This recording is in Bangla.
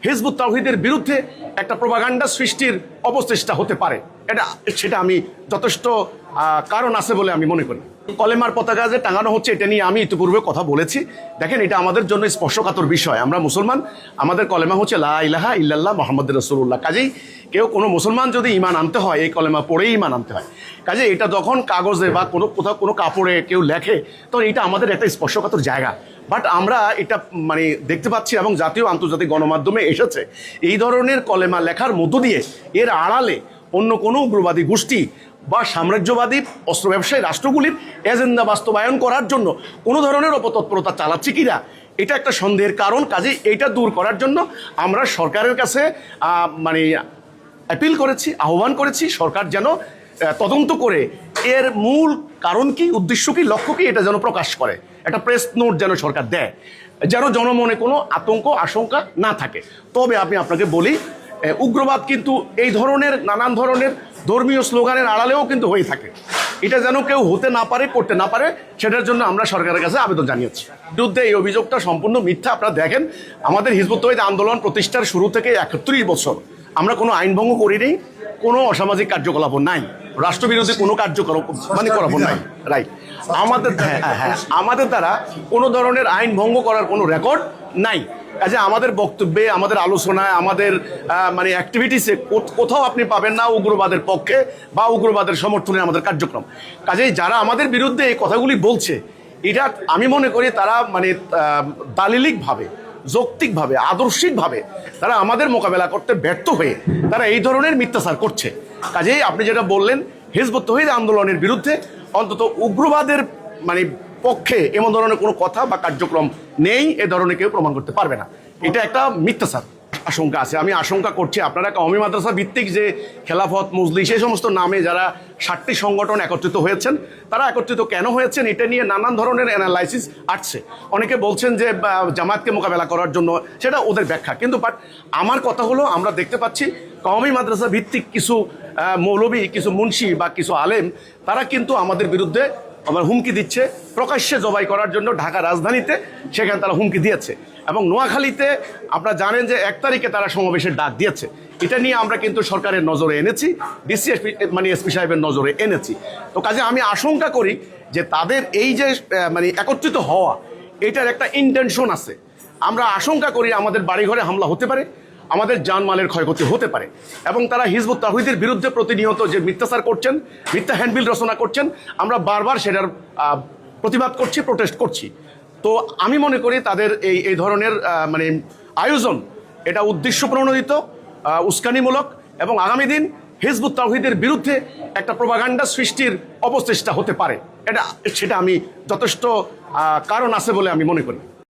হিজবুত তাওহীদের বিরুদ্ধে একটা প্রোপাগান্ডা সৃষ্টির অপচেষ্টা হতে পারে, সেটা আমি যথেষ্ট কারণ আছে বলে আমি মনে করি। কলেমার পতাকা যে টাঙানো হচ্ছে এটা নিয়ে আমি ইতিপূর্বে কথা বলেছি। দেখেন, এটা আমাদের জন্য স্পর্শকাতর বিষয়। আমরা মুসলমান, আমাদের কলেমা হচ্ছে লা ইলাহা ইল্লাল্লাহ মুহাম্মাদুর রাসূলুল্লাহ। কাজেই কোনো মুসলমান যদি ঈমান আনতে হয় এই কলেমা পড়েই ঈমান আনতে হয়। কাজে এটা যখন কাগজে বা কোথাও কোনো কাপড়ে কেউ লেখে তখন এটা আমাদের একটা স্পর্শকাতর জায়গা। বাট আমরা এটা দেখতে পাচ্ছি এবং জাতীয় আন্তর্জাতিক গণমাধ্যমে এসেছে এই ধরনের কলেমা লেখার মধ্য দিয়ে এর আড়ালে অন্য কোনো উগ্রবাদী গোষ্ঠী বা সাম্রাজ্যবাদী অস্ত্র ব্যবসায়ী রাষ্ট্রগুলির এজেন্ডা বাস্তবায়ন করার জন্য কোনো ধরনের অপতৎপরতা চালাচ্ছে কিনা এটা একটা সন্দেহের কারণ। কাজে এইটা দূর করার জন্য আমরা সরকারের কাছে অ্যাপিল করেছি, আহ্বান করেছি সরকার যেন তদন্ত করে এর মূল কারণ কি, উদ্দেশ্য কি, লক্ষ্য কি এটা যেন প্রকাশ করে। একটা প্রেস নোট যেন সরকার দেয়, যেন জনমনে কোনো আতঙ্ক আশঙ্কা না থাকে। তবে আমি আপনাকে বলি, উগ্রবাদ কিন্তু এই ধরনের নানান ধরনের ধর্মীয় স্লোগানের আড়ালেও কিন্তু হয়ে থাকে। এটা যেন কেউ হতে না পারে, করতে না পারে, সেটার জন্য আমরা সরকারের কাছে আবেদন জানিয়েছি। বিরুদ্ধে এই অভিযোগটা সম্পূর্ণ মিথ্যা। আপনারা দেখেন, আমাদের হিজবুত তাওহীদ আন্দোলন প্রতিষ্ঠার শুরু থেকে 31 বছর আমরা কোনো আইন ভঙ্গ করিনি, কোনো অসামাজিক কার্যকলাপ নাই, রাষ্ট্রবিরোধী কোনো কার্যকলাপ করাবো নাই। রাইট, আমাদের দ্বারা কোনো ধরনের আইন ভঙ্গ করার কোনো রেকর্ড নাই। কাজে আমাদের বক্তব্যে, আমাদের আলোচনায়, আমাদের অ্যাক্টিভিটিসে কোথাও আপনি পাবেন না উগ্রবাদের পক্ষে বা উগ্রবাদের সমর্থনে আমাদের কার্যক্রম। কাজেই যারা আমাদের বিরুদ্ধে এই কথাগুলি বলছে এটা আমি মনে করি তারা দালিলিকভাবে, যৌক্তিকভাবে, আদর্শিকভাবে তারা আমাদের মোকাবেলা করতে ব্যর্থ হয়ে তারা এই ধরনের মিথ্যাচার করছে। কাজেই আপনি যেটা বললেন হিজবুত তাওহীদ আন্দোলনের বিরুদ্ধে অন্তত উগ্রবাদের পক্ষে এমন ধরনের কোনো কথা বা কার্যক্রম নেই, এ ধরনের কেউ প্রমাণ করতে পারবে না। এটা একটা মিথ্যাচার। আশঙ্কা আছে, আমি আশঙ্কা করছি আপনারা কওমি মাদ্রাসা ভিত্তিক যে খেলাফত, মজলিস এই সমস্ত নামে যারা 60টি সংগঠন একত্রিত হয়েছেন, তারা একত্রিত কেন হয়েছেন এটা নিয়ে নানান ধরনের অ্যানালাইসিস আসছে। অনেকে বলছেন যে জামাতকে মোকাবেলা করার জন্য, সেটা ওদের ব্যাখ্যা। কিন্তু বাট আমার কথা হলো, আমরা দেখতে পাচ্ছি কওমি মাদ্রাসা ভিত্তিক কিছু মৌলবী, কিছু মুন্সি বা কিছু আলেম তারা কিন্তু আমাদের বিরুদ্ধে হুমকি দিচ্ছে, প্রকাশ্যে জবাই করার জন্য ঢাকা রাজধানীতে সেখানে তারা হুমকি দিয়েছে। এবং নোয়াখালীতে আপনারা জানেন যে 1 তারিখে তারা সমাবেশের ডাক দিয়েছে। এটা নিয়ে আমরা কিন্তু সরকারের নজরে এনেছি, ডিসি এসপি সাহেবের নজরে এনেছি। তো কাজে আমি আশঙ্কা করি যে তাদের এই যে একত্রিত হওয়া, এটার একটা ইন্টেনশন আছে। আমরা আশঙ্কা করি আমাদের বাড়িঘরে হামলা হতে পারে, আমাদের জানমালের ক্ষয়ক্ষতি হতে পারে। এবং তারা হিজবুত তাওহীদের বিরুদ্ধে প্রতিনিয়ত যে মিথ্যাচার করছেন, মিথ্যা হ্যান্ডবিল রচনা করছেন, আমরা বারবার সেটার প্রতিবাদ করছি, প্রোটেস্ট করছি। তো আমি মনে করি তাদের এই ধরনের আয়োজন এটা উদ্দেশ্য প্রণোদিত, উস্কানিমূলক এবং আগামী দিন হিজবুত তাওহীদের বিরুদ্ধে একটা প্রোপাগান্ডা সৃষ্টির অপচেষ্টা হতে পারে। সেটা আমি যথেষ্ট কারণ আছে বলে আমি মনে করি।